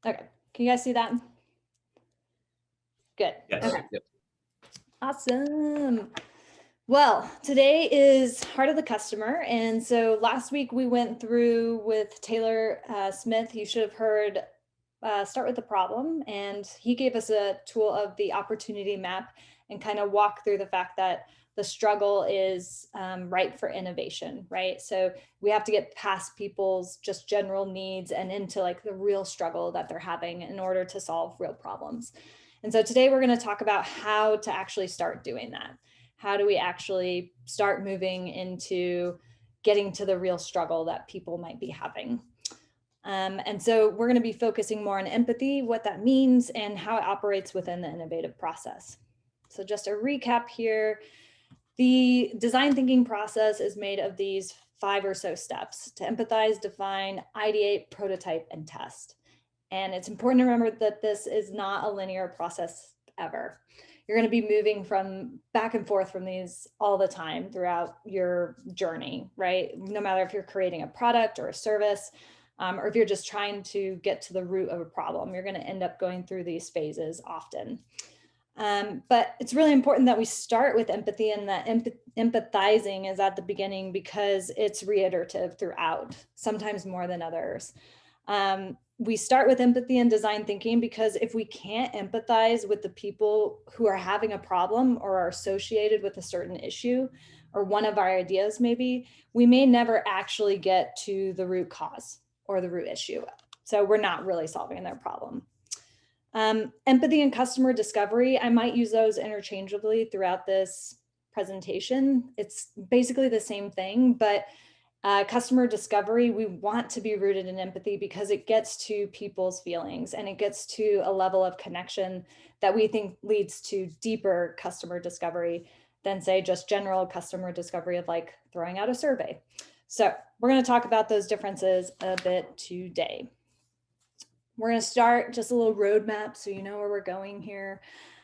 Okay, can you guys see that? Good. Yes. Okay, Yep. awesome. Well, today is Heart of the Customer. And so last week we went through with Taylor Smith. You should have heard start with the problem. And he gave us a tool of the opportunity map and kind of walk through the fact that the struggle is ripe for innovation, right? So we have to get past people's just general needs and into like the real struggle that they're having in order to solve real problems. And so today we're going to talk about how to actually start doing that. How do we actually start moving into getting to the real struggle that people might be having? And so we're going to be focusing more on empathy, what that means, and how it operates within the innovative process. So just a recap here, the design thinking process is made of these 5 or so steps: to empathize, define, ideate, prototype, and test. And it's important to remember that this is not a linear process ever. You're going to be moving from back and forth from these all the time throughout your journey, right? No matter if you're creating a product or a service, or if you're just trying to get to the root of a problem, you're going to end up going through these phases often. But it's really important that we start with empathy, and that empathizing is at the beginning because it's reiterative throughout, sometimes more than others. We start with empathy and design thinking because if we can't empathize with the people who are having a problem or are associated with a certain issue or one of our ideas, maybe, we may never actually get to the root cause or the root issue. So we're not really solving their problem. Empathy and customer discovery, I might use those interchangeably throughout this presentation. It's basically the same thing, but customer discovery, we want to be rooted in empathy because it gets to people's feelings and it gets to a level of connection that we think leads to deeper customer discovery than, say, just general customer discovery of like throwing out a survey. So we're going to talk about those differences a bit today. We're going to start just a little roadmap so you know where we're going here.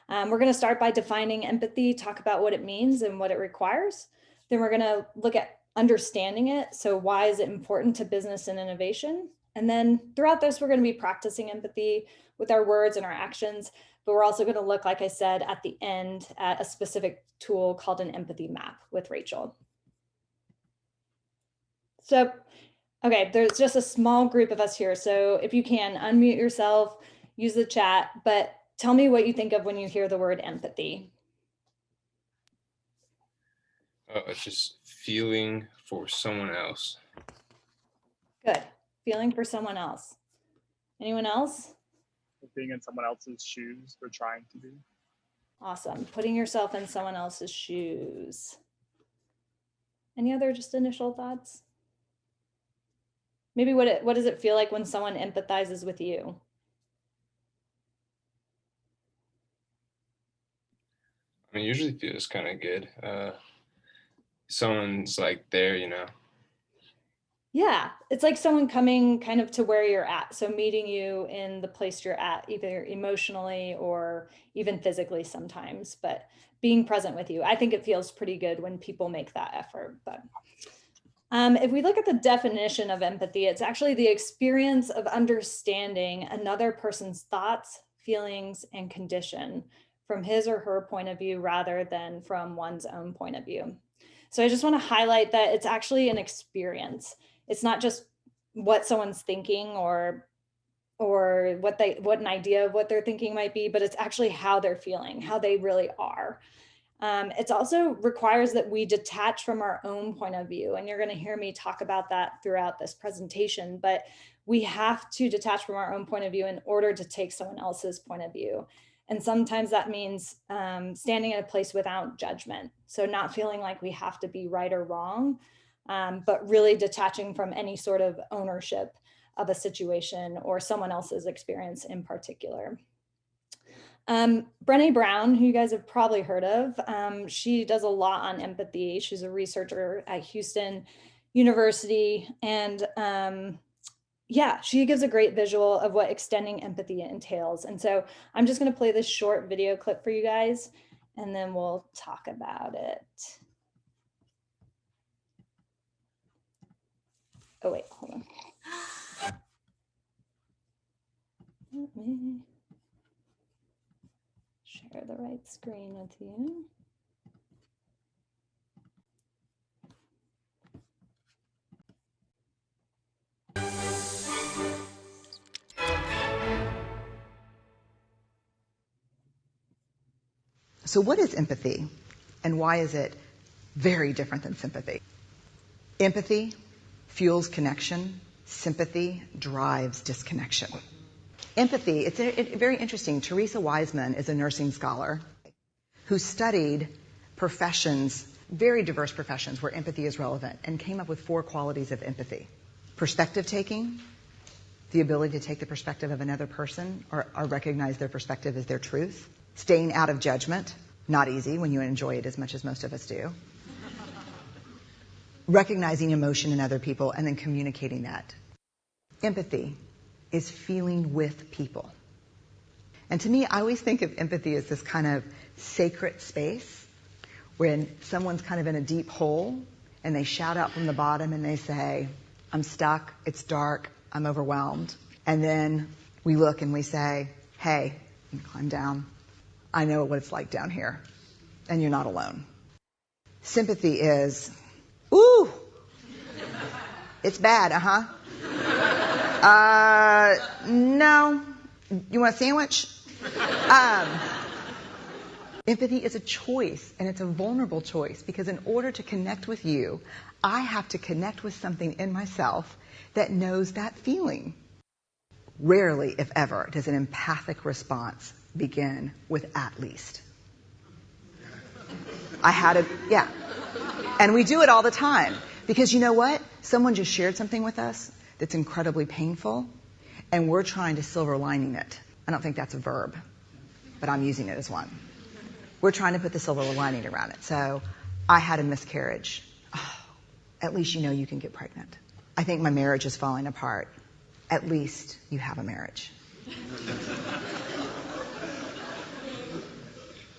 We're going to start by defining empathy, talk about what it means and what it requires. Then we're going to look at understanding it. So why is it important to business and innovation? And then throughout this, we're going to be practicing empathy with our words and our actions. But we're also going to look, like I said, at the end at a specific tool called an empathy map with Rachel. So okay, there's just a small group of us here. So if you can, unmute yourself, use the chat, but tell me what you think of when you hear the word empathy. It's just feeling for someone else. Good. Feeling for someone else. Anyone else? Being in someone else's shoes or trying to be. Awesome. Putting yourself in someone else's shoes. Any other just initial thoughts? Maybe what does it feel like when someone empathizes with you? I mean, usually feels kind of good. Someone's like there, you know. Yeah, it's like someone coming kind of to where you're at. So meeting you in the place you're at, either emotionally or even physically sometimes, but being present with you. I think it feels pretty good when people make that effort. But if we look at the definition of empathy, it's actually the experience of understanding another person's thoughts, feelings, and condition from his or her point of view rather than from one's own point of view. So I just want to highlight that it's actually an experience. It's not just what someone's thinking or what an idea of what they're thinking might be, but it's actually how they're feeling, how they really are. It also requires that we detach from our own point of view. And you're going to hear me talk about that throughout this presentation, but we have to detach from our own point of view in order to take someone else's point of view. And sometimes that means standing in a place without judgment. So not feeling like we have to be right or wrong, but really detaching from any sort of ownership of a situation or someone else's experience in particular. Brené Brown, who you guys have probably heard of, she does a lot on empathy. She's a researcher at Houston University. And yeah, she gives a great visual of what extending empathy entails. And so I'm just going to play this short video clip for you guys, and then we'll talk about it. Oh, wait, hold on. Let me share the right screen with you. So what is empathy, and why is it very different than sympathy? Empathy fuels connection. Sympathy drives disconnection. Empathy, it's very interesting. Teresa Wiseman is a nursing scholar who studied professions, very diverse professions where empathy is relevant, and came up with 4 qualities of empathy. Perspective taking, the ability to take the perspective of another person or recognize their perspective as their truth. Staying out of judgment, not easy when you enjoy it as much as most of us do. Recognizing emotion in other people and then communicating that. Empathy is feeling with people. And to me, I always think of empathy as this kind of sacred space when someone's kind of in a deep hole and they shout out from the bottom and they say, I'm stuck, it's dark, I'm overwhelmed. And then we look and we say, hey, you climb down. I know what it's like down here, and you're not alone. Sympathy is, ooh, it's bad, no, you want a sandwich? Empathy is a choice, and it's a vulnerable choice, because in order to connect with you, I have to connect with something in myself that knows that feeling. Rarely, if ever, does an empathic response begin with "at least." Yeah. And we do it all the time. Because you know what? Someone just shared something with us that's incredibly painful, and we're trying to silver lining it. I don't think that's a verb, but I'm using it as one. We're trying to put the silver lining around it. So, I had a miscarriage. Oh, at least you know you can get pregnant. I think my marriage is falling apart. At least you have a marriage.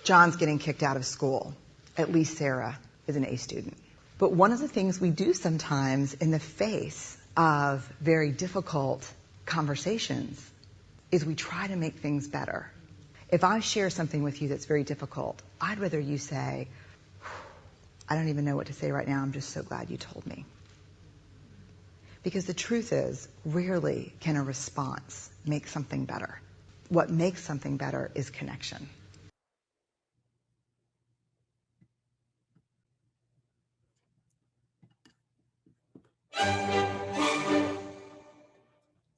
John's getting kicked out of school. At least Sarah is an A student. But one of the things we do sometimes in the face of very difficult conversations is we try to make things better. If I share something with you that's very difficult, I'd rather you say, I don't even know what to say right now, I'm just so glad you told me. Because the truth is, rarely can a response make something better. What makes something better is connection.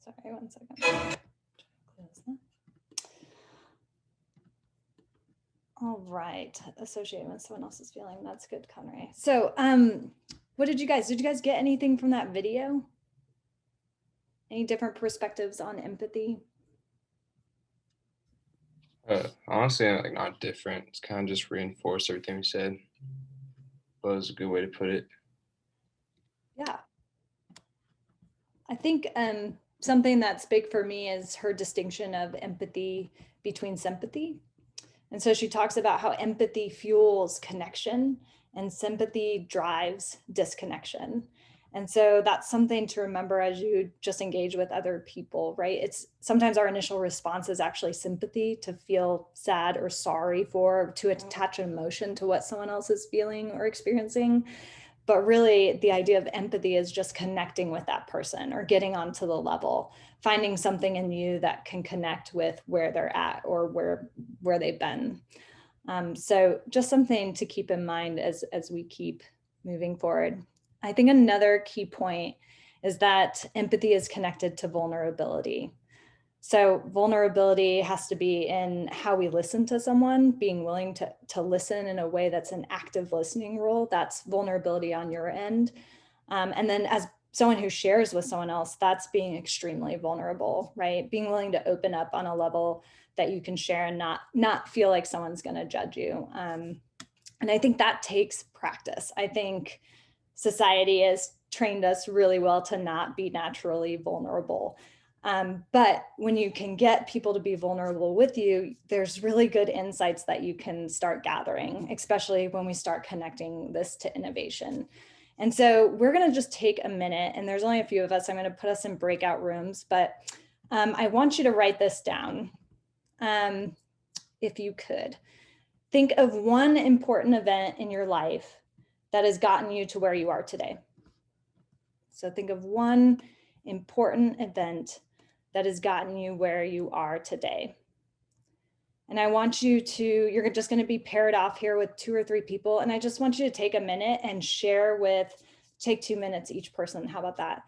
Sorry, one second. Close that. All right, associated with someone else's feeling. That's good, Conray. So, what did you guys get anything from that video? Any different perspectives on empathy? Honestly, like not different. It's kind of just reinforced everything we said. But it was a good way to put it. Yeah. I think something that's big for me is her distinction of empathy between sympathy. And so she talks about how empathy fuels connection and sympathy drives disconnection. And so that's something to remember as you just engage with other people, right? It's sometimes our initial response is actually sympathy, to feel sad or sorry for, to attach an emotion to what someone else is feeling or experiencing. But really, the idea of empathy is just connecting with that person or getting onto the level, finding something in you that can connect with where they're at or where they've been. So just something to keep in mind as we keep moving forward. I think another key point is that empathy is connected to vulnerability. So vulnerability has to be in how we listen to someone, being willing to listen in a way that's an active listening role. That's vulnerability on your end. And then as someone who shares with someone else, that's being extremely vulnerable, right? Being willing to open up on a level that you can share and not feel like someone's going to judge you. And I think that takes practice. I think society has trained us really well to not be naturally vulnerable. But when you can get people to be vulnerable with you, there's really good insights that you can start gathering, especially when we start connecting this to innovation. And so we're going to just take a minute, and there's only a few of us. I'm going to put us in breakout rooms, but I want you to write this down. If you could. Think of one important event in your life that has gotten you to where you are today. So think of one important event that has gotten you where you are today. And I want you to, you're just going to be paired off here with 2 or 3 people. And I just want you to take a minute and share with, take 2 minutes each person. How about that?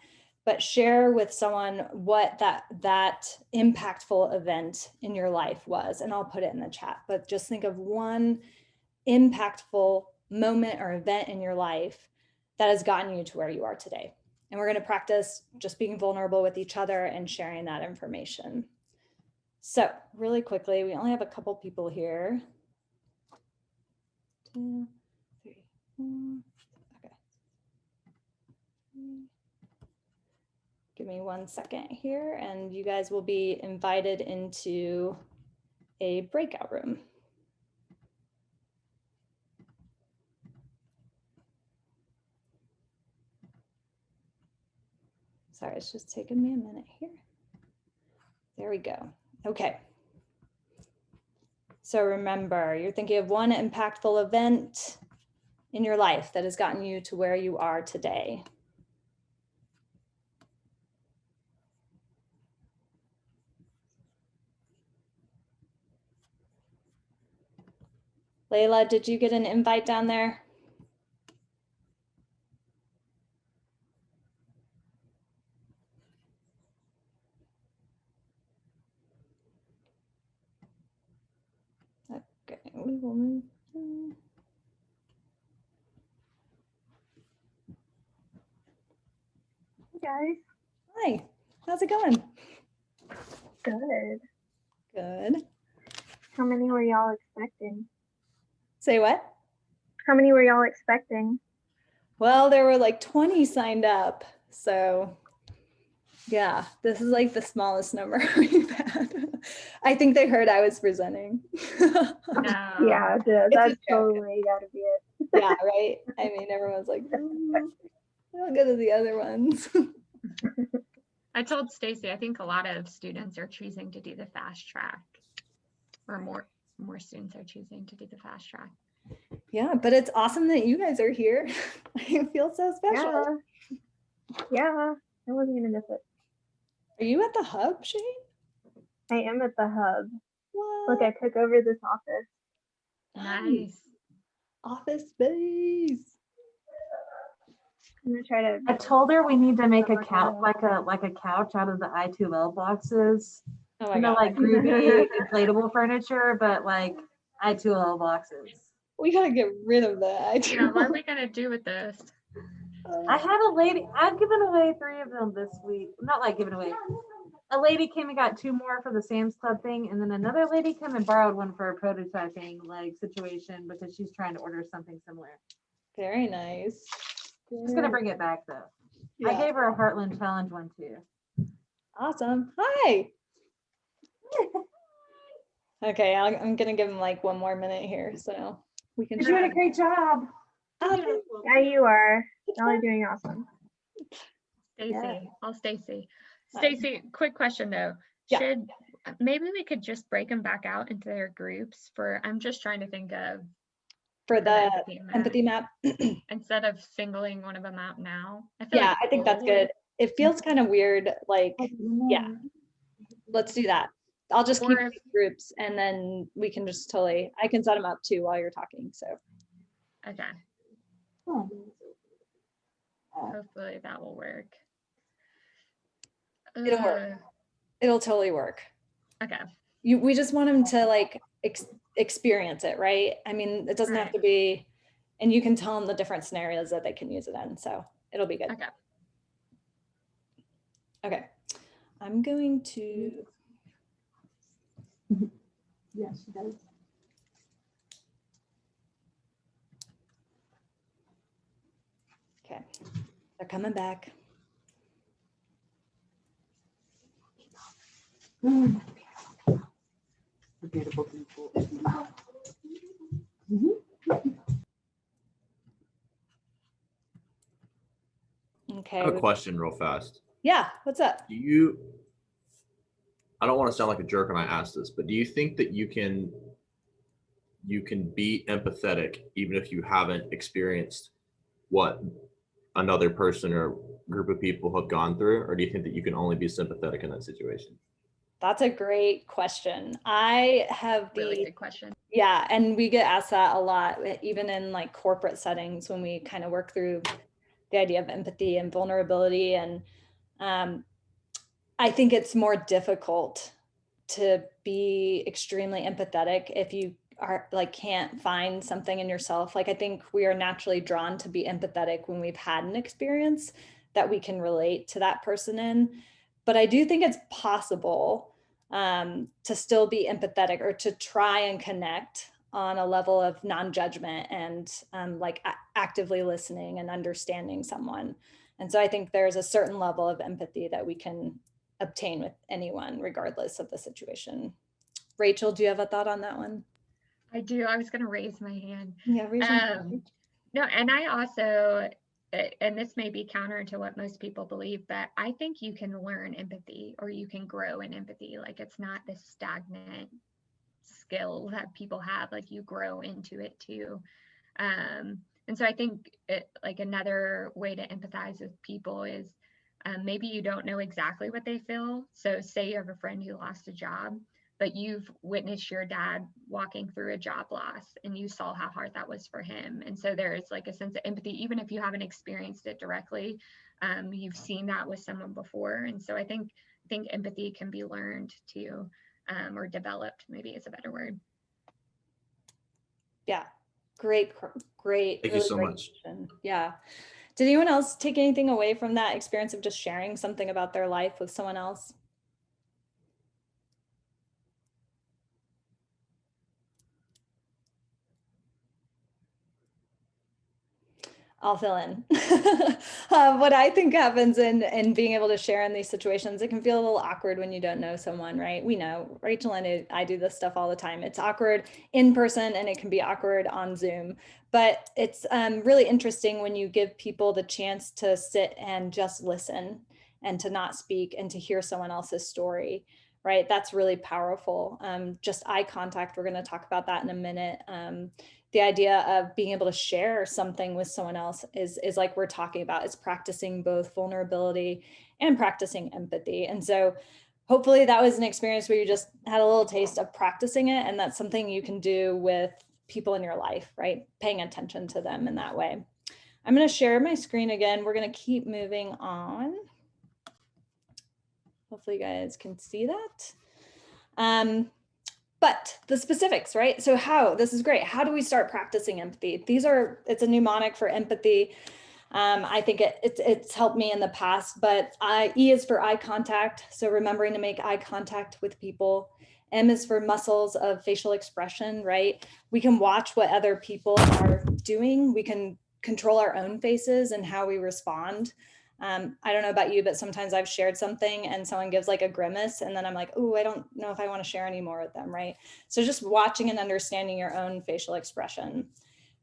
But share with someone what that impactful event in your life was. And I'll put it in the chat, but just think of one impactful moment or event in your life that has gotten you to where you are today. And we're going to practice just being vulnerable with each other and sharing that information. So really quickly, we only have a couple people here. 2, 3, 4. Okay. Give me 1 second here, and you guys will be invited into a breakout room. Sorry, it's just taking me a minute here. There we go. Okay. So remember, you're thinking of one impactful event in your life that has gotten you to where you are today. Layla, did you get an invite down there? Okay, we will move. Hey guys. Hi, how's it going? Good. Good. How many were y'all expecting? Say what? How many were y'all expecting? Well, there were like 20 signed up. So yeah, this is like the smallest number we've had. I think they heard I was presenting. Yeah, dude, that's totally gotta be it. Yeah, right? I mean, everyone's like, "Ooh, how good are the other ones?" I told Stacy, I think a lot of students are choosing to do the fast track, or more students are choosing to do the fast track. Yeah, but it's awesome that you guys are here. I feel so special. Yeah, I wasn't gonna miss it. Are you at the hub, Shane? I am at the hub. What? Look, I took over this office. Nice. Office space. I'm gonna try to. I told her we need to make a couch, like a couch out of the I2L boxes. Oh my You know, God. like groovy inflatable furniture, but like I2L boxes. We gotta get rid of that. Yeah, what are we gonna do with this? I had a lady, I've given away 3 of them this week. Not like giving away. A lady came and got 2 more for the Sam's Club thing, and then another lady came and borrowed one for a prototyping like situation because she's trying to order something similar. Very nice. She's gonna bring it back though. I Yeah. gave her a Heartland Challenge one too. Awesome. Hi. Okay, I'm gonna give him like 1 more minute here, so we can. You're doing a great job. Oh, Yeah, you are. Y'all are doing awesome. Stacy, Yeah. Stacy. Hi. Stacy, quick question though. Yeah. Should maybe we could just break them back out into their groups for, I'm just trying to think of for the map, empathy map. instead of singling one of them out now. I feel Yeah, like I think that's people- good. It feels kind of weird, like, yeah, let's do that. I'll just keep Or if- these groups and then we can just totally, I can set them up too while you're talking, so. Okay, hopefully that will work. It'll work. It'll totally work. Okay. We just want them to like experience it, right? I mean, it doesn't have Right. to be, and you can tell them the different scenarios that they can use it in, so it'll be good. Okay. Okay, I'm going to, Yeah, she does. okay, they're coming back. Beautiful people. Okay. I have a question real fast. Yeah, what's up? Do you I don't want to sound like a jerk when I ask this, but do you think that you can be empathetic even if you haven't experienced what another person or group of people have gone through, or do you think that you can only be sympathetic in that situation? That's a great question. I have Really good question. Yeah, and we get asked that a lot, even in like corporate settings when we kind of work through the idea of empathy and vulnerability. And I think it's more difficult to be extremely empathetic if you are like can't find something in yourself. Like I think we are naturally drawn to be empathetic when we've had an experience that we can relate to that person in. But I do think it's possible to still be empathetic or to try and connect on a level of non-judgment and like actively listening and understanding someone. And so I think there's a certain level of empathy that we can obtain with anyone, regardless of the situation. Rachel, do you have a thought on that one? I do. I was going to raise my hand. Yeah, raise your hand. No, and I also, and this may be counter to what most people believe, but I think you can learn empathy or you can grow in empathy. Like it's not this stagnant skill that people have, like you grow into it too. And so I think like another way to empathize with people is maybe you don't know exactly what they feel. So say you have a friend who lost a job, but you've witnessed your dad walking through a job loss and you saw how hard that was for him. And so there's like a sense of empathy, even if you haven't experienced it directly, you've seen that with someone before. And so I think empathy can be learned too, or developed, maybe is a better word. Yeah, great. Thank you so much. Question. Yeah. Did anyone else take anything away from that experience of just sharing something about their life with someone else? I'll fill in. What I think happens in being able to share in these situations, it can feel a little awkward when you don't know someone, right? We know, Rachel and I do this stuff all the time. It's awkward in person and it can be awkward on Zoom, but it's really interesting when you give people the chance to sit and just listen and to not speak and to hear someone else's story, right? That's really powerful. Just eye contact, we're going to talk about that in a minute. The idea of being able to share something with someone else is like we're talking about, is practicing both vulnerability and practicing empathy. And so hopefully that was an experience where you just had a little taste of practicing it. And that's something you can do with people in your life, right? Paying attention to them in that way. I'm going to share my screen again. We're going to keep moving on. Hopefully you guys can see that. But the specifics, right? So this is great. How do we start practicing empathy? It's a mnemonic for empathy. I think it's helped me in the past, but E is for eye contact. So remembering to make eye contact with people. M is for muscles of facial expression, right? We can watch what other people are doing. We can control our own faces and how we respond. I don't know about you, but sometimes I've shared something and someone gives like a grimace and then I'm like, oh, I don't know if I want to share any more with them, right? So just watching and understanding your own facial expression.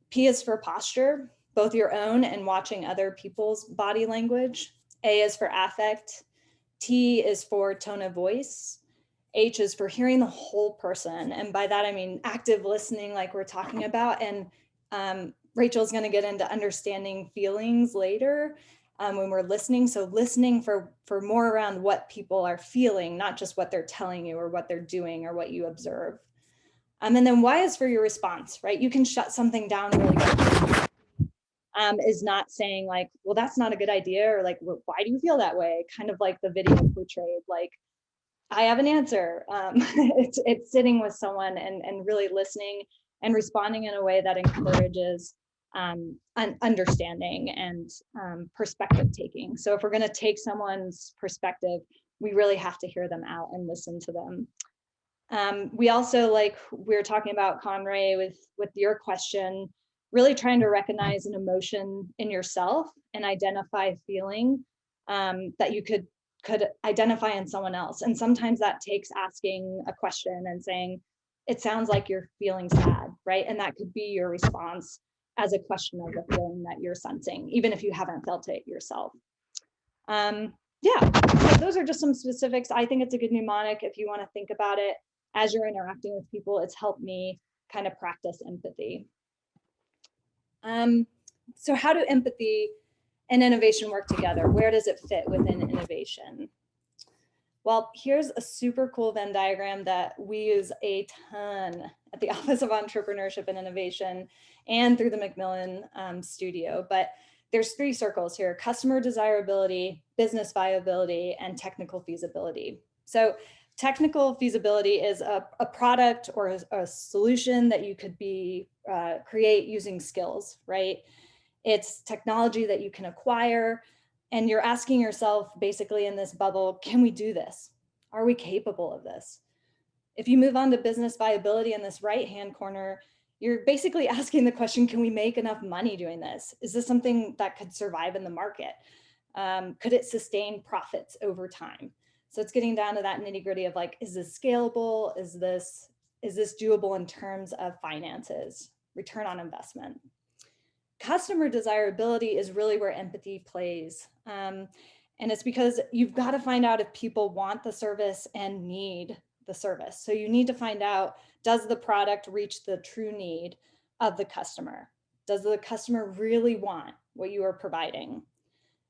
P is for posture, both your own and watching other people's body language. A is for affect. T is for tone of voice. H is for hearing the whole person. And by that, I mean active listening like we're talking about. And Rachel's going to get into understanding feelings later. When we're listening. So listening for more around what people are feeling, not just what they're telling you or what they're doing or what you observe. And then Y is for your response, right? You can shut something down really quickly. Is not saying like, well, that's not a good idea, or like, well, why do you feel that way? Kind of like the video portrayed, like, I have an answer. It's sitting with someone and really listening and responding in a way that encourages understanding and perspective taking. So if we're going to take someone's perspective, we really have to hear them out and listen to them. We also, like we were talking about, Conray, with your question, really trying to recognize an emotion in yourself and identify a feeling that you could identify in someone else. And sometimes that takes asking a question and saying, it sounds like you're feeling sad, right? And that could be your response as a question of the feeling that you're sensing, even if you haven't felt it yourself. Yeah, so those are just some specifics. I think it's a good mnemonic if you want to think about it as you're interacting with people. It's helped me kind of practice empathy. So how do empathy and innovation work together? Where does it fit within innovation? Well, here's a super cool Venn diagram that we use a ton at the Office of Entrepreneurship and Innovation and through the Macmillan studio. But there's 3 circles here: customer desirability, business viability, and technical feasibility. So technical feasibility is a product or a solution that you could create using skills, right? It's technology that you can acquire, and you're asking yourself basically in this bubble, can we do this? Are we capable of this? If you move on to business viability in this right-hand corner, you're basically asking the question, can we make enough money doing this? Is this something that could survive in the market? Could it sustain profits over time? So it's getting down to that nitty-gritty of like, is this scalable? Is this doable in terms of finances, return on investment? Customer desirability is really where empathy plays. And it's because you've got to find out if people want the service and need the service. So you need to find out, does the product reach the true need of the customer? Does the customer really want what you are providing?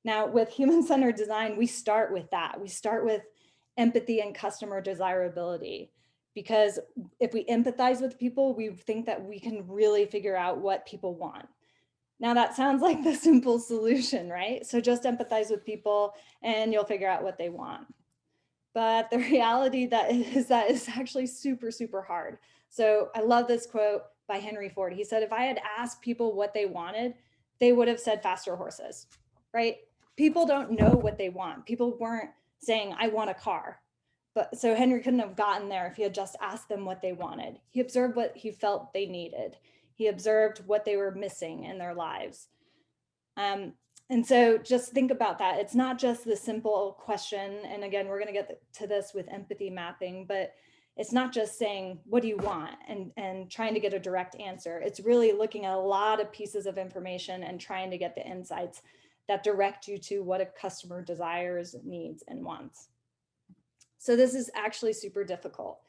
Now, with human-centered design, we start with that. We start with empathy and customer desirability, because if we empathize with people, we think that we can really figure out what people want. Now that sounds like the simple solution, right? So just empathize with people and you'll figure out what they want. But the reality that is actually super, super hard. So I love this quote by Henry Ford. He said, if I had asked people what they wanted, they would have said faster horses, right? People don't know what they want. People weren't saying, I want a car. But so Henry couldn't have gotten there if he had just asked them what they wanted. He observed what he felt they needed. He observed what they were missing in their lives. And so just think about that. It's not just the simple question. And again, we're going to get to this with empathy mapping, but it's not just saying, what do you want? And trying to get a direct answer. It's really looking at a lot of pieces of information and trying to get the insights that direct you to what a customer desires, needs, and wants. So this is actually super difficult.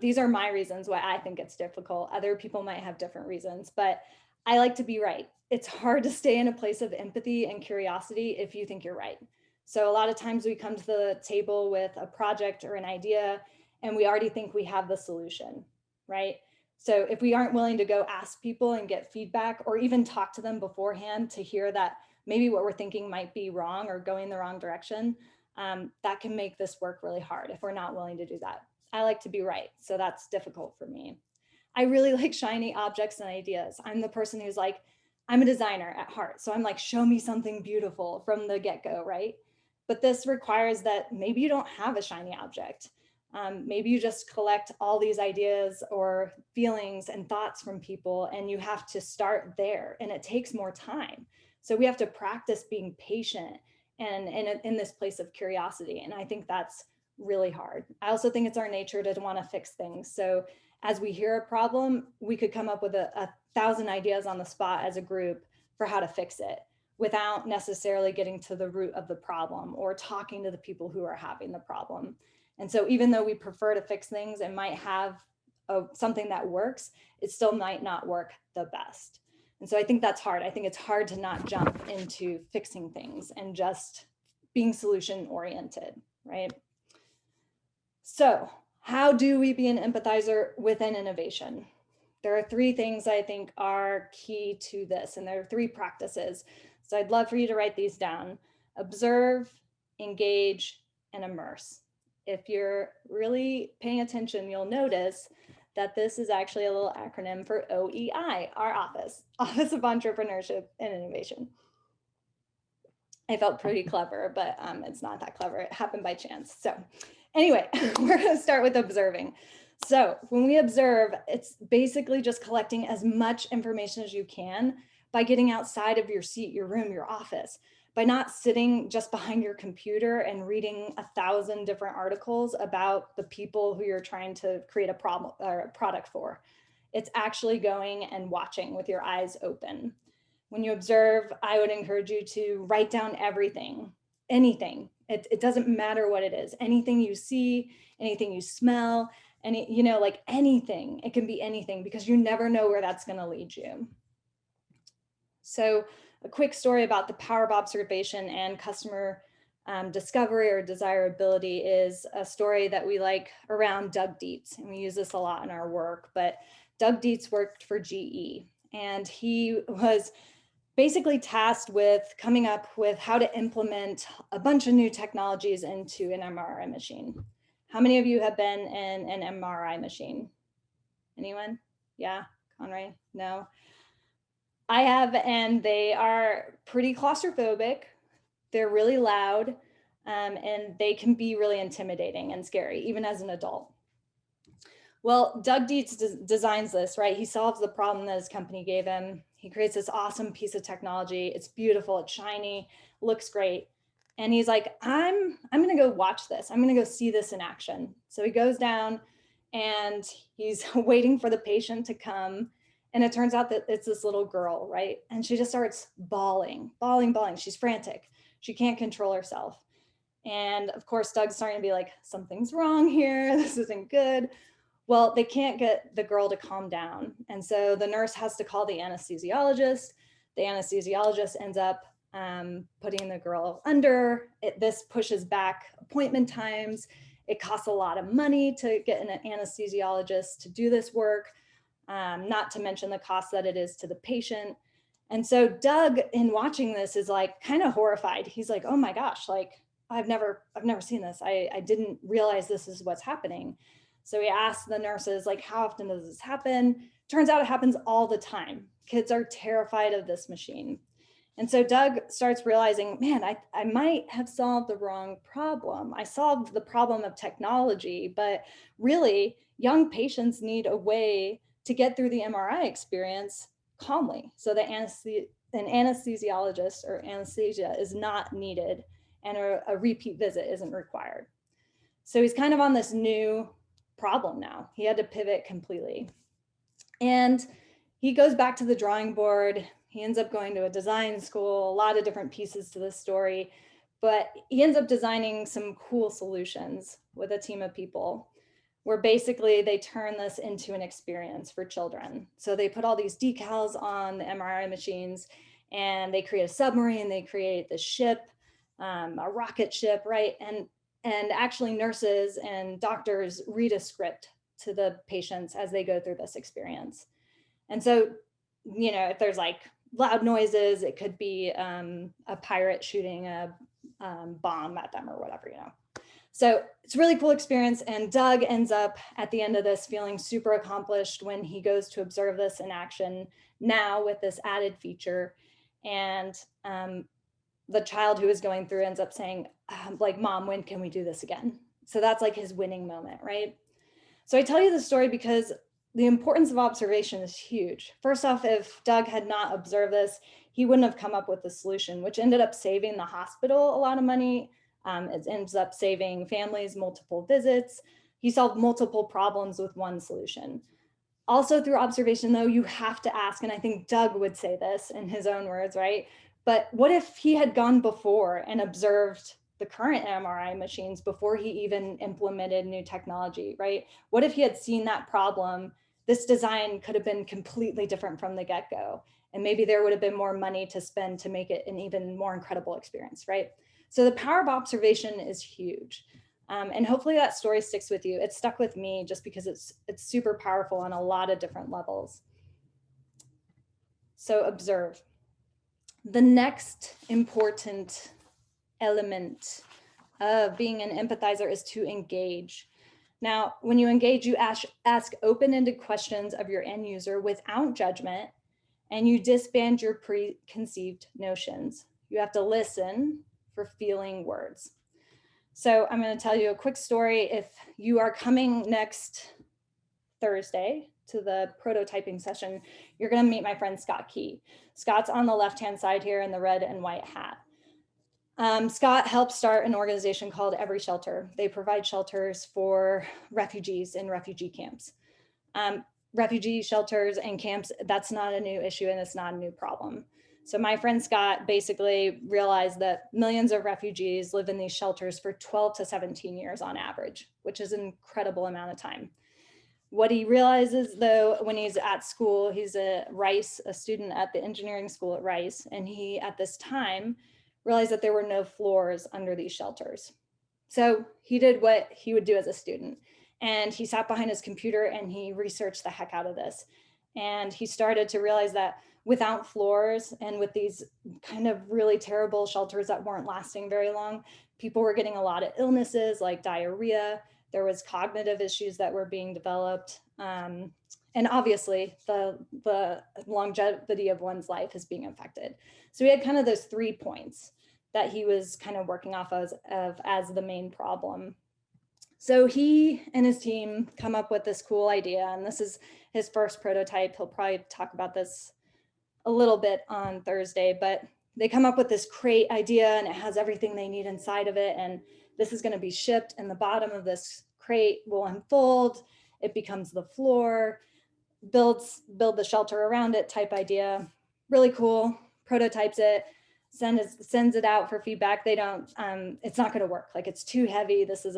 These are my reasons why I think it's difficult. Other people might have different reasons, but I like to be right. It's hard to stay in a place of empathy and curiosity if you think you're right. So a lot of times we come to the table with a project or an idea and we already think we have the solution, right? So if we aren't willing to go ask people and get feedback or even talk to them beforehand to hear that maybe what we're thinking might be wrong or going the wrong direction, that can make this work really hard if we're not willing to do that. I like to be right, so that's difficult for me. I really like shiny objects and ideas. I'm the person who's like, I'm a designer at heart. So I'm like, show me something beautiful from the get-go, right? But this requires that maybe you don't have a shiny object. Maybe you just collect all these ideas or feelings and thoughts from people and you have to start there and it takes more time. So we have to practice being patient and in this place of curiosity. And I think that's really hard. I also think it's our nature to want to fix things. So as we hear a problem, we could come up with a 1,000 ideas on the spot as a group for how to fix it without necessarily getting to the root of the problem or talking to the people who are having the problem. And so even though we prefer to fix things and might have something that works, it still might not work the best. And so I think that's hard. I think it's hard to not jump into fixing things and just being solution oriented, right? So how do we be an empathizer within innovation? There are 3 things I think are key to this, and there are 3 practices. So I'd love for you to write these down. Observe, engage, and immerse. If you're really paying attention, you'll notice that this is actually a little acronym for OEI, our Office of Entrepreneurship and Innovation. I felt pretty clever, but it's not that clever. It happened by chance. So anyway, we're going to start with observing. So when we observe, it's basically just collecting as much information as you can by getting outside of your seat, your room, your office, by not sitting just behind your computer and reading 1,000 different articles about the people who you're trying to create a problem or a product for. It's actually going and watching with your eyes open. When you observe, I would encourage you to write down everything. anything. It doesn't matter what it is. Anything you see, anything you smell, like anything. It can be anything because you never know where that's going to lead you. So a quick story about the power of observation and customer discovery or desirability is a story that we like around Doug Dietz. And we use this a lot in our work, but Doug Dietz worked for GE, and he was basically tasked with coming up with how to implement a bunch of new technologies into an MRI machine. How many of you have been in an MRI machine? Anyone? Yeah, Conrad? No. I have, and they are pretty claustrophobic. They're really loud, and they can be really intimidating and scary, even as an adult. Well, Doug Dietz designs this, right? He solves the problem that his company gave him. He creates this awesome piece of technology. It's beautiful, it's shiny, looks great. And he's like, I'm gonna go watch this. I'm gonna go see this in action. So he goes down and he's waiting for the patient to come. And it turns out that it's this little girl, right? And she just starts bawling. She's frantic. She can't control herself. And of course, Doug's starting to be like, something's wrong here. This isn't good. Well, they can't get the girl to calm down. And so the nurse has to call the anesthesiologist. The anesthesiologist ends up putting the girl under. This pushes back appointment times. It costs a lot of money to get an anesthesiologist to do this work, not to mention the cost that it is to the patient. And so Doug, in watching this, is like kind of horrified. He's like, oh my gosh, like I've never seen this. I didn't realize this is what's happening. So he asked the nurses, like, how often does this happen? Turns out it happens all the time. Kids are terrified of this machine. And so Doug starts realizing, man, I might have solved the wrong problem. I solved the problem of technology, but really young patients need a way to get through the MRI experience calmly. So that an anesthesiologist or anesthesia is not needed and a repeat visit isn't required. So he's kind of on this new problem now. He had to pivot completely. And he goes back to the drawing board. He ends up going to a design school, a lot of different pieces to this story, but he ends up designing some cool solutions with a team of people where basically they turn this into an experience for children. So they put all these decals on the MRI machines and they create a submarine, they create the ship, a rocket ship, right? And actually nurses and doctors read a script to the patients as they go through this experience. And so, if there's like loud noises, it could be a pirate shooting a bomb at them or whatever, So it's a really cool experience. And Doug ends up at the end of this feeling super accomplished when he goes to observe this in action now with this added feature. And the child who is going through ends up saying, like, Mom, when can we do this again? So that's like his winning moment, right? So I tell you the story because the importance of observation is huge. First off, if Doug had not observed this, he wouldn't have come up with the solution, which ended up saving the hospital a lot of money. It ends up saving families multiple visits. He solved multiple problems with one solution. Also through observation though, you have to ask, and I think Doug would say this in his own words, right? But what if he had gone before and observed the current MRI machines before he even implemented new technology, right? What if he had seen that problem? This design could have been completely different from the get-go. And maybe there would have been more money to spend to make it an even more incredible experience, right? So the power of observation is huge. And hopefully that story sticks with you. It stuck with me just because it's super powerful on a lot of different levels. So observe. The next important element of being an empathizer is to engage. Now, when you engage, you ask open-ended questions of your end user without judgment, and you disband your preconceived notions. You have to listen for feeling words. So I'm going to tell you a quick story. If you are coming next Thursday to the prototyping session, you're going to meet my friend Scott Key. Scott's on the left-hand side here in the red and white hat. Scott helped start an organization called Every Shelter. They provide shelters for refugees in refugee camps. Refugee shelters and camps, that's not a new issue and it's not a new problem. So my friend Scott basically realized that millions of refugees live in these shelters for 12 to 17 years on average, which is an incredible amount of time. What he realizes though, when he's at school, he's a student at the engineering school at Rice, and he at this time realized that there were no floors under these shelters. So he did what he would do as a student, and he sat behind his computer and he researched the heck out of this. And he started to realize that without floors and with these kind of really terrible shelters that weren't lasting very long, people were getting a lot of illnesses like diarrhea. There was cognitive issues that were being developed. And obviously the longevity of one's life is being affected. So we had kind of those 3 points that he was kind of working off as the main problem. So he and his team come up with this cool idea, and this is his first prototype. He'll probably talk about this a little bit on Thursday, but they come up with this crate idea, and it has everything they need inside of it. And this is going to be shipped, and the bottom of this crate will unfold. It becomes the floor, build the shelter around it type idea. Really cool. Prototypes it, sends it out for feedback. They don't, it's not going to work. Like, it's too heavy. This is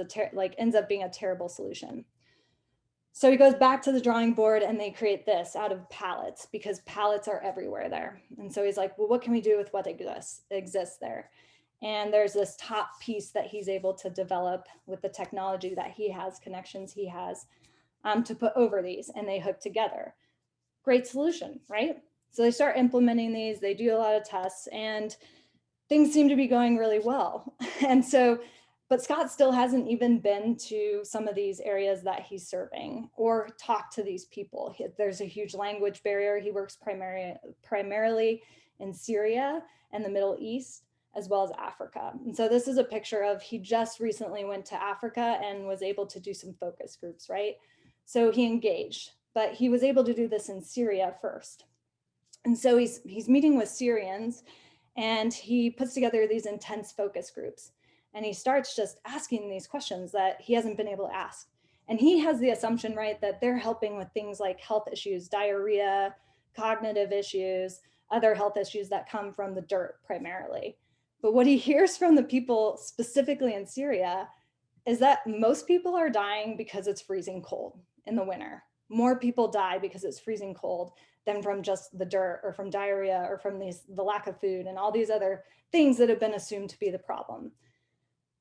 ends up being a terrible solution. So he goes back to the drawing board and they create this out of pallets, because pallets are everywhere there. And so he's like, well, what can we do with what exists there? And there's this top piece that he's able to develop with the technology that he has, connections he has, to put over these, and they hook together. Great solution, right? So they start implementing these, they do a lot of tests, and things seem to be going really well. And so, but Scott still hasn't even been to some of these areas that he's serving or talked to these people. There's a huge language barrier. He works primarily in Syria and the Middle East, as well as Africa. And so this is a picture of, he just recently went to Africa and was able to do some focus groups, right? So he engaged, but he was able to do this in Syria first. And so he's meeting with Syrians, and he puts together these intense focus groups. And he starts just asking these questions that he hasn't been able to ask. And he has the assumption, right, that they're helping with things like health issues, diarrhea, cognitive issues, other health issues that come from the dirt primarily. But what he hears from the people specifically in Syria is that most people are dying because it's freezing cold in the winter. More people die because it's freezing cold than from just the dirt or from diarrhea or from the lack of food and all these other things that have been assumed to be the problem.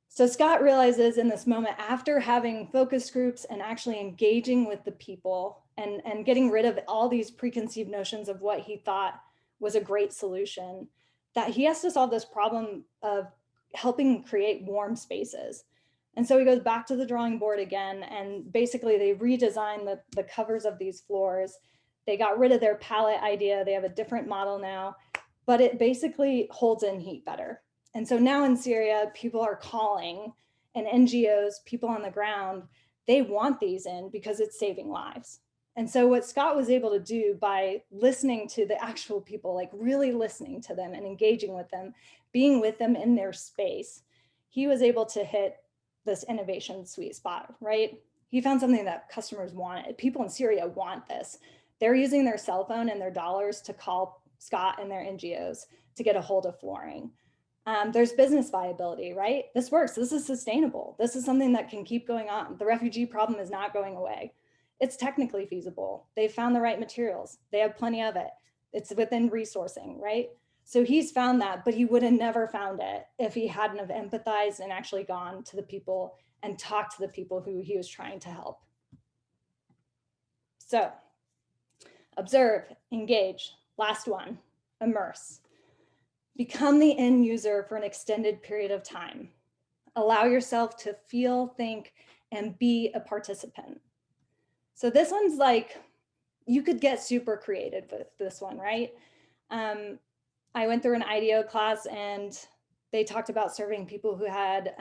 So Scott realizes in this moment, after having focus groups and actually engaging with the people and getting rid of all these preconceived notions of what he thought was a great solution, that he has to solve this problem of helping create warm spaces. And so he goes back to the drawing board again, and basically they redesign the covers of these floors. They got rid of their pallet idea. They have a different model now, but it basically holds in heat better. And so now in Syria, people are calling, and NGOs, people on the ground, they want these in because it's saving lives. And so what Scott was able to do by listening to the actual people, like really listening to them and engaging with them, being with them in their space, he was able to hit this innovation sweet spot, right? He found something that customers wanted. People in Syria want this. They're using their cell phone and their dollars to call Scott and their NGOs to get a hold of flooring. There's business viability, right? This works. This is sustainable. This is something that can keep going on. The refugee problem is not going away. It's technically feasible. They've found the right materials. They have plenty of it. It's within resourcing, right? So he's found that, but he would have never found it if he hadn't have empathized and actually gone to the people and talked to the people who he was trying to help. So observe, engage. Last one, immerse. Become the end user for an extended period of time. Allow yourself to feel, think, and be a participant. So this one's like, you could get super creative with this one, right? I went through an IDEO class, and they talked about serving people who had,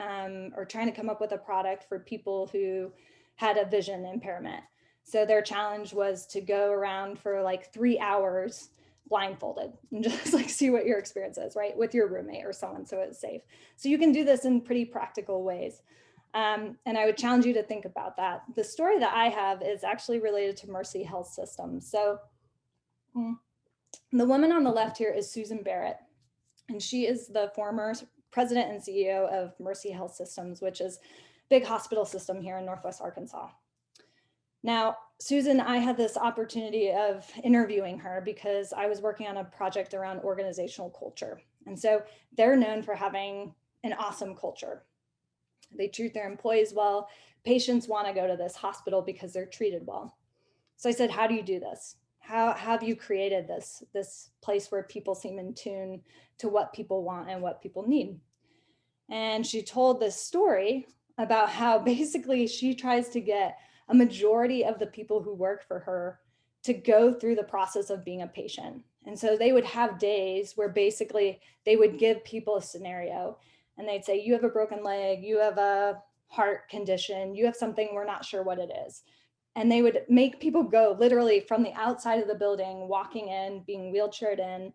or trying to come up with a product for people who had a vision impairment. So their challenge was to go around for like 3 hours blindfolded and just like see what your experience is, right? With your roommate or someone, so it's safe. So you can do this in pretty practical ways. And I would challenge you to think about that. The story that I have is actually related to Mercy Health System. So The woman on the left here is Susan Barrett, and she is the former president and CEO of Mercy Health Systems, which is a big hospital system here in Northwest Arkansas. Now, Susan, I had this opportunity of interviewing her because I was working on a project around organizational culture. And so they're known for having an awesome culture. They treat their employees well. Patients want to go to this hospital because they're treated well. So I said, how do you do this? How have you created this place where people seem in tune to what people want and what people need? And she told this story about how basically she tries to get a majority of the people who work for her to go through the process of being a patient. And so they would have days where basically they would give people a scenario and they'd say, you have a broken leg, you have a heart condition, you have something, we're not sure what it is. And they would make people go literally from the outside of the building, walking in, being wheelchaired in,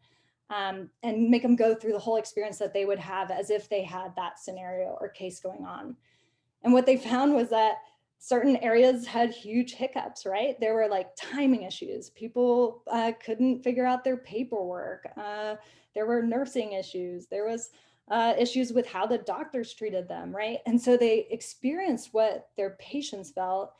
and make them go through the whole experience that they would have as if they had that scenario or case going on. And what they found was that certain areas had huge hiccups, right? There were like timing issues. People couldn't figure out their paperwork. There were nursing issues. There was issues with how the doctors treated them, right? And so they experienced what their patients felt.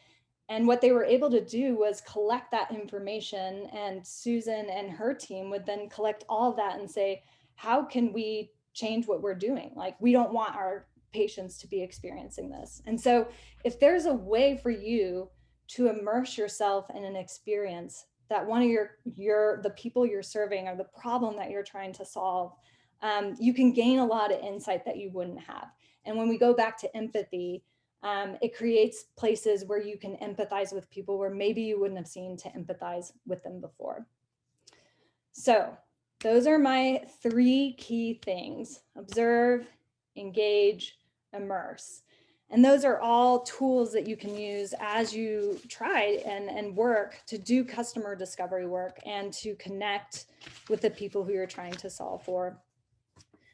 And what they were able to do was collect that information, and Susan and her team would then collect all of that and say, how can we change what we're doing? Like, we don't want our patients to be experiencing this. And so if there's a way for you to immerse yourself in an experience that one of the people you're serving or the problem that you're trying to solve, you can gain a lot of insight that you wouldn't have. And when we go back to empathy, it creates places where you can empathize with people where maybe you wouldn't have seen to empathize with them before. So those are my 3 key things: observe, engage, immerse. And those are all tools that you can use as you try and work to do customer discovery work and to connect with the people who you're trying to solve for.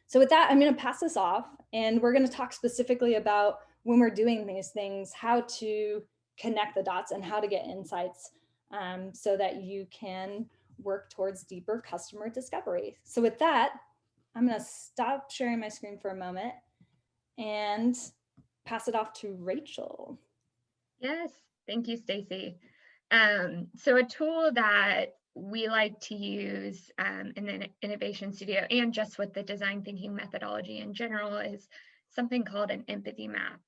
So with that, I'm going to pass this off, and we're going to talk specifically about, when we're doing these things, how to connect the dots and how to get insights so that you can work towards deeper customer discovery. So with that, I'm going to stop sharing my screen for a moment and pass it off to Rachel. Yes, thank you, Stacy. So a tool that we like to use in the Innovation Studio and just with the design thinking methodology in general is something called an empathy map.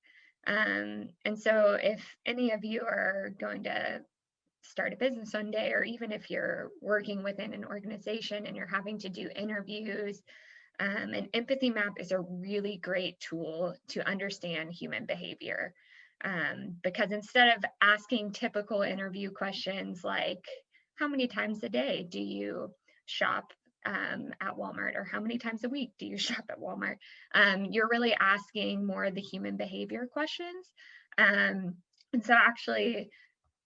And so if any of you are going to start a business one day, or even if you're working within an organization and you're having to do interviews, an empathy map is a really great tool to understand human behavior. Because instead of asking typical interview questions like, how many times a day do you shop at Walmart, or how many times a week do you shop at Walmart? You're really asking more of the human behavior questions. And so actually,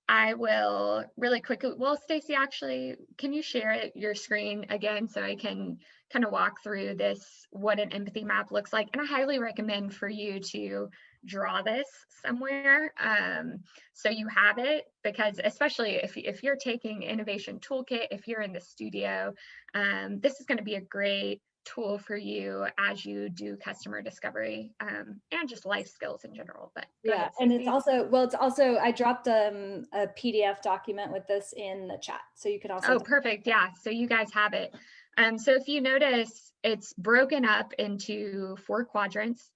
I will really quickly, well, Stacy, actually, can you share your screen again so I can kind of walk through this, what an empathy map looks like? And I highly recommend for you to draw this somewhere so you have it, because especially if you're taking Innovation Toolkit, if you're in the studio, this is going to be a great tool for you as you do customer discovery and just life skills in general. But yeah, and it's also, I dropped a PDF document with this in the chat, so you could also. Oh, perfect. Yeah, so you guys have it. So if you notice, it's broken up into 4 quadrants.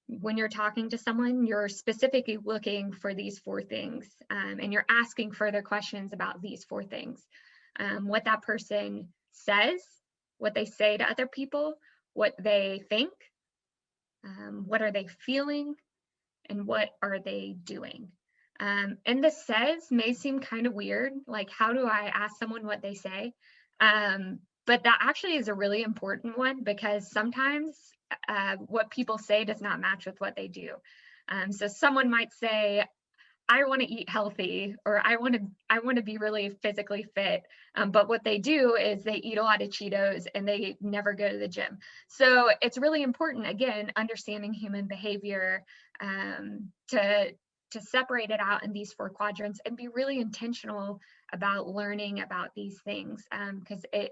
When you're talking to someone, you're specifically looking for these 4 things, and you're asking further questions about these 4 things. What that person says, what they say to other people, what they think, what are they feeling, and what are they doing. And the says may seem kind of weird, like how do I ask someone what they say? But that actually is a really important one, because sometimes what people say does not match with what they do. So someone might say, I want to eat healthy, or I want to be really physically fit. But what they do is they eat a lot of Cheetos and they never go to the gym. So it's really important, again, understanding human behavior to to separate it out in these 4 quadrants and be really intentional about learning about these things, because it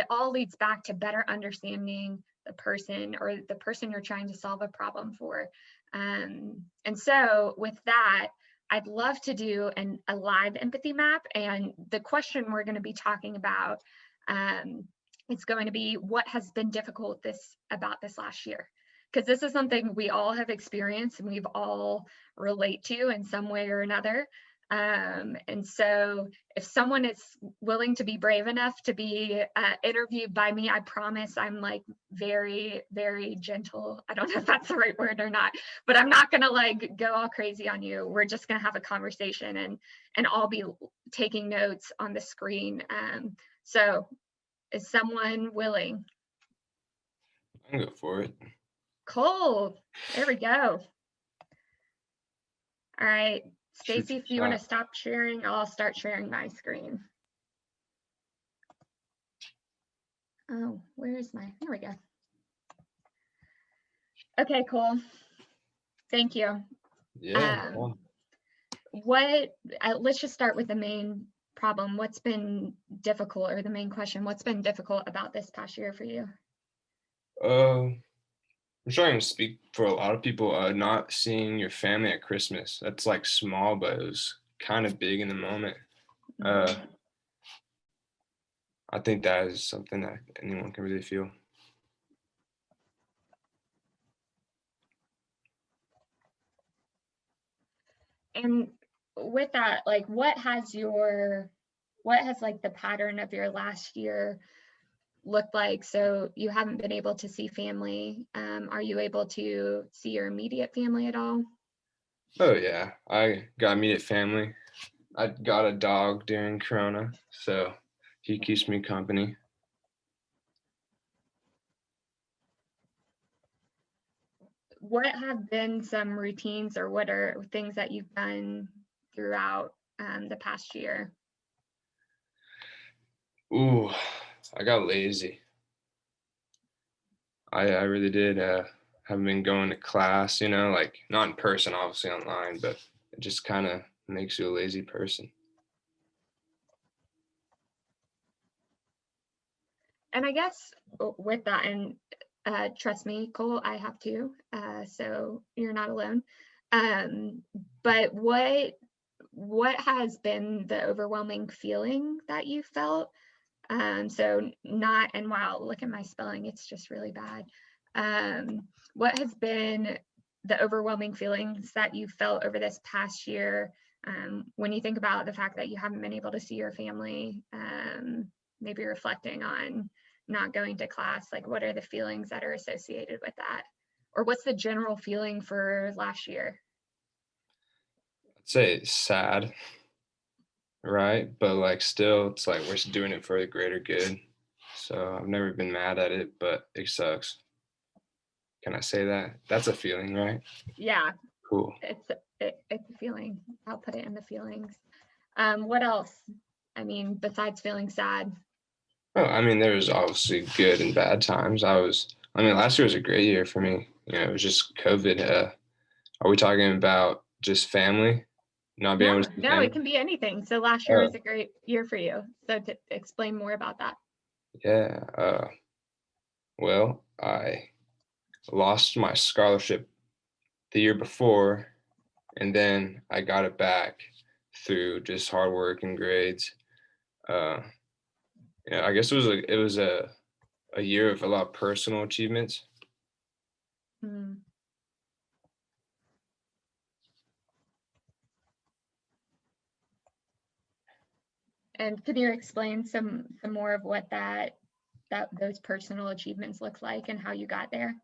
all leads back to better understanding the person or the person you're trying to solve a problem for. And so with that, I'd love to do a live empathy map. And the question we're going to be talking about, it's going to be what has been difficult about this last year. Because this is something we all have experienced and we've all relate to in some way or another. And so if someone is willing to be brave enough to be interviewed by me, I promise I'm like very, very gentle. I don't know if that's the right word or not, but I'm not gonna like go all crazy on you. We're just gonna have a conversation and I'll be taking notes on the screen. So is someone willing? I can go for it. Cool, there we go. All right. Stacy, if you want to stop sharing, I'll start sharing my screen. Oh, where's there we go. Okay, cool. Thank you. Yeah. Let's just start with the main problem. What's been difficult, or the main question, what's been difficult about this past year for you? I'm trying to speak for a lot of people, not seeing your family at Christmas. That's like small, but it was kind of big in the moment. I think that is something that anyone can really feel. And with that, like what has like the pattern of your last year looked like? So you haven't been able to see family. Are you able to see your immediate family at all? Oh yeah, I got immediate family. I got a dog during Corona, so he keeps me company. What have been some routines, or what are things that you've done throughout the past year? Ooh, I got lazy. I really did. Haven't been going to class, like not in person, obviously online, but it just kind of makes you a lazy person. And I guess with that, and trust me, Cole, I have to, so you're not alone. But what has been the overwhelming feeling that you felt? So not, and wow, look at my spelling, it's just really bad. What has been the overwhelming feelings that you felt over this past year, when you think about the fact that you haven't been able to see your family, maybe reflecting on not going to class, like what are the feelings that are associated with that? Or what's the general feeling for last year? I'd say sad, right? But like still, it's like we're doing it for the greater good. So I've never been mad at it, but it sucks. Can I say that? That's a feeling, right? Yeah. Cool. It's a feeling. I'll put it in the feelings. What else? I mean, besides feeling sad. Oh, I mean, there was obviously good and bad times. Last year was a great year for me. It was just COVID. Are we talking about just family? Not being able to see No, family? it can be anything. So last year was a great year for you. So to explain more about that. Yeah. Well, I lost my scholarship the year before, and then I got it back through just hard work and grades. I guess it was a year of a lot of personal achievements. Mm. And could you explain some more of what those personal achievements look like and how you got there?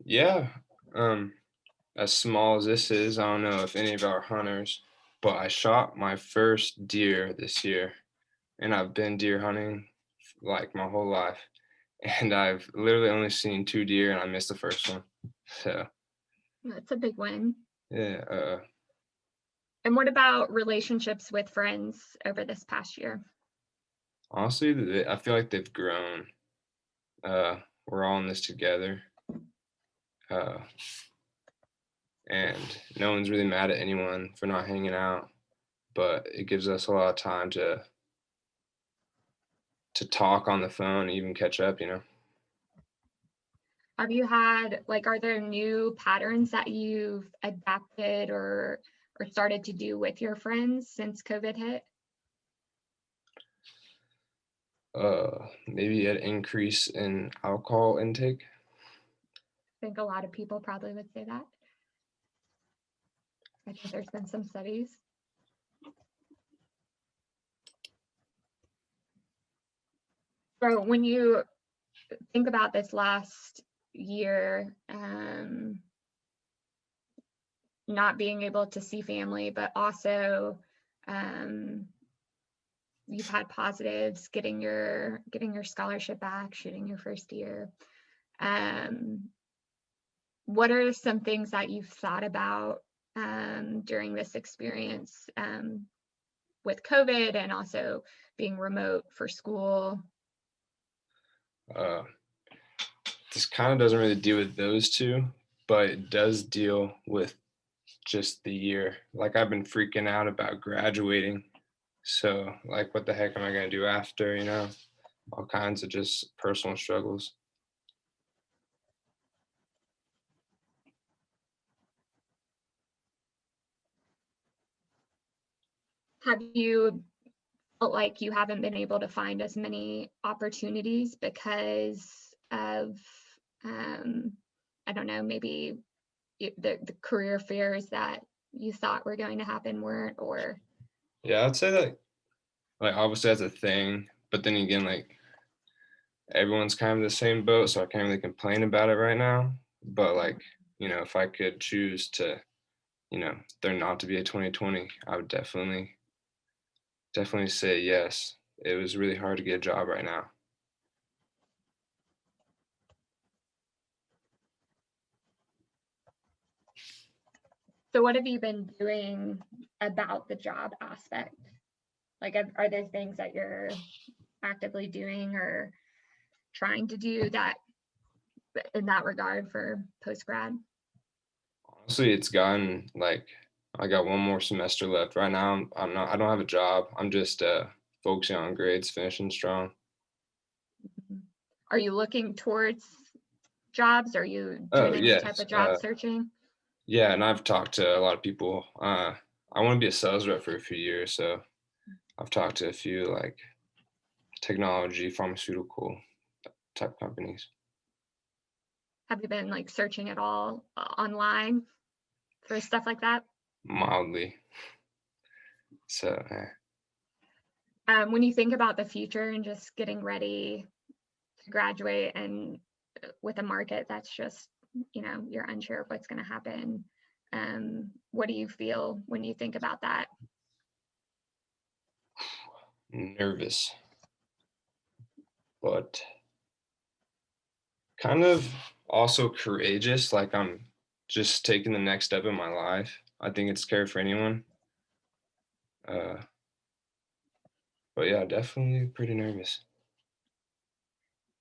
Yeah. As small as this is, I don't know if any of our hunters, but I shot my first deer this year, and I've been deer hunting like my whole life, and I've literally only seen 2 deer, and I missed the first one. So that's a big win. Yeah. And what about relationships with friends over this past year? Honestly, I feel like they've grown. We're all in this together. and no one's really mad at anyone for not hanging out, but it gives us a lot of time to talk on the phone, even catch up, you know. Have you had, like, are there new patterns that you've adapted or started to do with your friends since COVID hit? Maybe an increase in alcohol intake. I think a lot of people probably would say that. I think there's been some studies. So when you think about this last year, not being able to see family, but also you've had positives, getting your scholarship back, shooting your first year. What are some things that you've thought about during this experience with COVID and also being remote for school? This kind of doesn't really deal with those two, but it does deal with just the year. Like, I've been freaking out about graduating. So, like, what the heck am I going to do after, you know? All kinds of just personal struggles. Have you felt like you haven't been able to find as many opportunities because of, I don't know, maybe the career fairs that you thought were going to happen weren't, or? Yeah, I'd say that, like, obviously that's a thing, but then again, like, everyone's kind of in the same boat, so I can't really complain about it right now. But, like, you know, if I could choose to, you know, there not to be a 2020, I would definitely say yes. It was really hard to get a job right now. So what have you been doing about the job aspect? Like, are there things that you're actively doing or trying to do that in that regard for post-grad? Honestly, it's gotten, like, I got one more semester left. Right now, I don't have a job. I'm just focusing on grades, finishing strong. Are you looking towards jobs? Are you doing any type Yes. of job searching? Yeah, and I've talked to a lot of people. I want to be a sales rep for a few years, so I've talked to a few, like, technology, pharmaceutical type companies. Have you been, like, searching at all online for stuff like that? Mildly. So, when you think about the future and just getting ready to graduate and with a market that's just, you know, you're unsure of what's going to happen, what do you feel when you think about that? nervous, but kind of also courageous. Like, I'm just taking the next step in my life. I think it's scary for anyone. But yeah, definitely pretty nervous.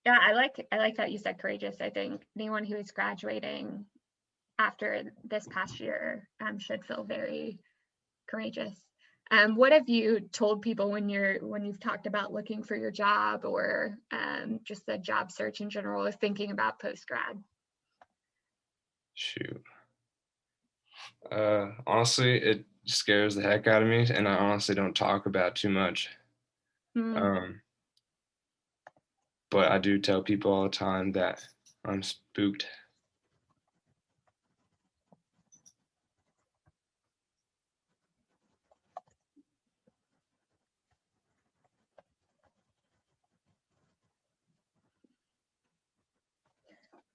Yeah, I like that you said courageous. I think anyone who is graduating after this past year should feel very courageous. What have you told people when you've talked about looking for your job or just the job search in general, or thinking about post-grad? Shoot. Honestly, it scares the heck out of me, and I honestly don't talk about it too much. But I do tell people all the time that I'm spooked.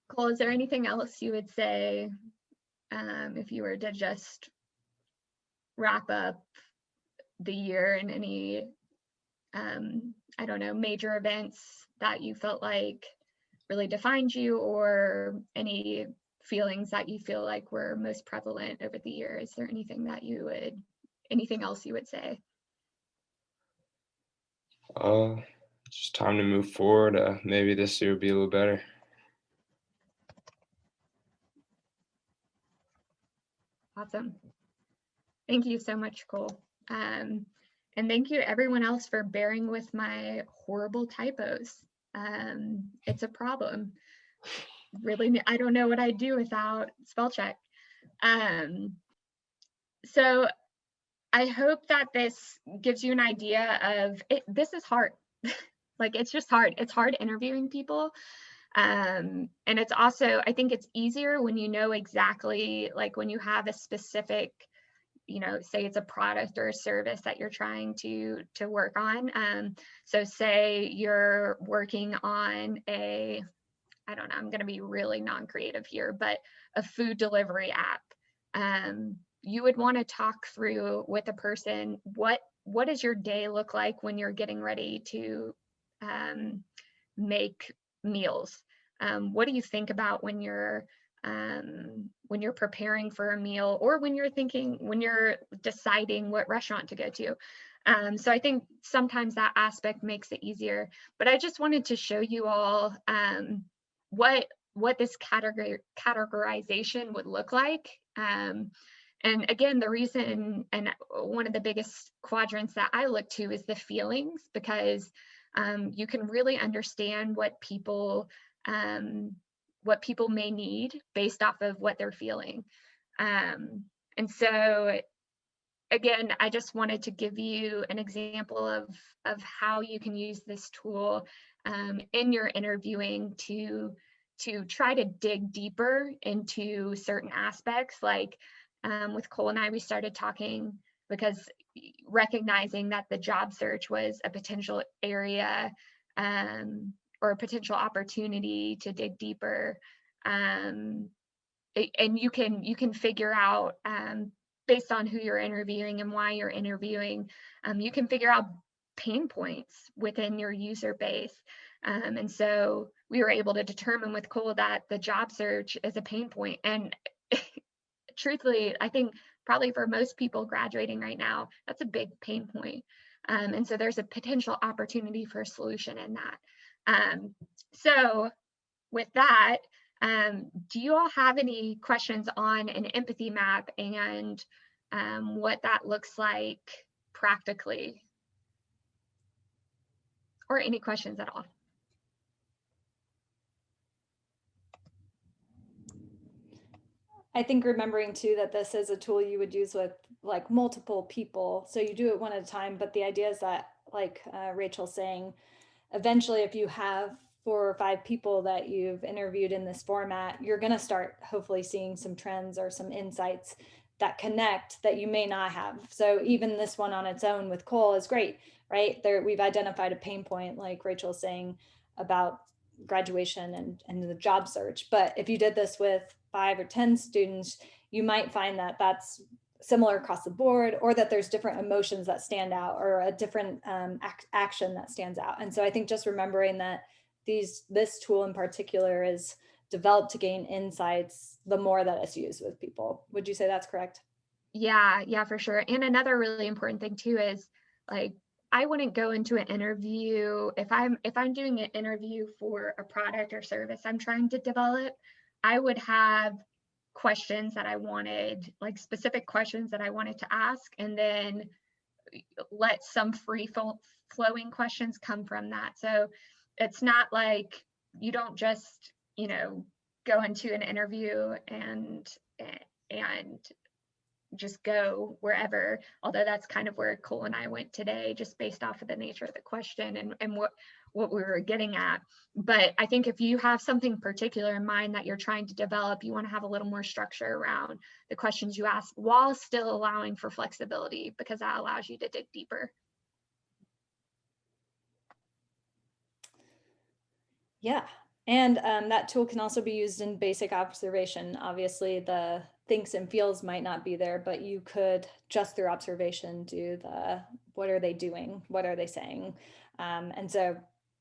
Cole, is there anything else you would say if you were to just wrap up the year and any, I don't know, major events that you felt like really defined you, or any feelings that you feel like were most prevalent over the year? Is there anything else you would say? It's just time to move forward. Maybe this year will be a little better. Awesome. Thank you so much, Cole. And thank you to everyone else for bearing with my horrible typos. It's a problem. Really, I don't know what I'd do without spell check. So I hope that this gives you an idea of it. This is hard. Like, it's just hard. It's hard interviewing people. And it's also, I think it's easier when you know exactly, like when you have a specific, you know, say it's a product or a service that you're trying to work on. So say you're working on a, I don't know, I'm going to be really non-creative here, but a food delivery app. You would want to talk through with a person, what does your day look like when you're getting ready to make meals? What do you think about when you're preparing for a meal, or when you're deciding what restaurant to go to? So I think sometimes that aspect makes it easier, but I just wanted to show you all what this categorization would look like. And again, the reason, and one of the biggest quadrants that I look to is the feelings, because you can really understand what people may need based off of what they're feeling. And so again, I just wanted to give you an example of how you can use this tool in your interviewing to try to dig deeper into certain aspects. Like with Cole and I, we started talking because recognizing that the job search was a potential area or a potential opportunity to dig deeper. And you can figure out based on who you're interviewing and why you're interviewing, you can figure out pain points within your user base. And so we were able to determine with Cole that the job search is a pain point. And truthfully, I think probably for most people graduating right now, that's a big pain point. And so there's a potential opportunity for a solution in that. So with that, do you all have any questions on an empathy map and what that looks like practically? Or any questions at all? I think remembering too that this is a tool you would use with like multiple people. So you do it one at a time, but the idea is that, like Rachel's saying, eventually if you have 4 or 5 people that you've interviewed in this format, you're going to start hopefully seeing some trends or some insights that connect that you may not have. So even this one on its own with Cole is great, right? There, we've identified a pain point, like Rachel's saying, about graduation and the job search. But if you did this with 5 or 10 students, you might find that that's similar across the board, or that there's different emotions that stand out, or a different action that stands out. And so I think just remembering that this tool in particular is developed to gain insights the more that it's used with people. Would you say that's correct? Yeah, for sure. And another really important thing too is, like, I wouldn't go into an interview if I'm doing an interview for a product or service I'm trying to develop. I would have questions that I wanted, like specific questions that I wanted to ask, and then let some free flowing questions come from that. So it's not like you don't just, go into an interview and just go wherever, although that's kind of where Cole and I went today, just based off of the nature of the question and what we were getting at. But I think if you have something particular in mind that you're trying to develop, you want to have a little more structure around the questions you ask, while still allowing for flexibility, because that allows you to dig deeper. Yeah. And that tool can also be used in basic observation. Obviously, the thinks and feels might not be there, but you could just through observation do what are they doing? What are they saying? And so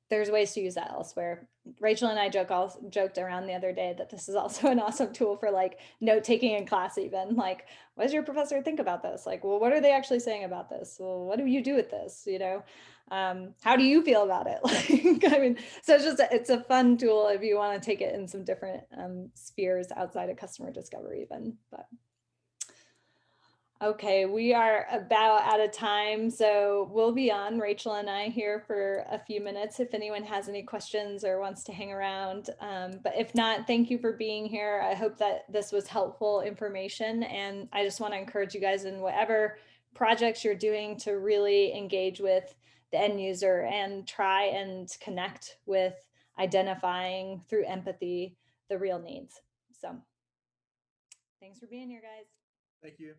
there's ways to use that elsewhere. Rachel and I joked around the other day that this is also an awesome tool for like note taking in class, even like, what does your professor think about this? Like, well, what are they actually saying about this? Well, what do you do with this? How do you feel about it? Like, I mean, so it's a fun tool if you want to take it in some different spheres outside of customer discovery even. But Okay, we are about out of time, so we'll be on, Rachel and I, here for a few minutes if anyone has any questions or wants to hang around. But if not, thank you for being here. I hope that this was helpful information, and I just want to encourage you guys in whatever projects you're doing to really engage with the end user and try and connect with identifying through empathy the real needs. So thanks for being here, guys. Thank you.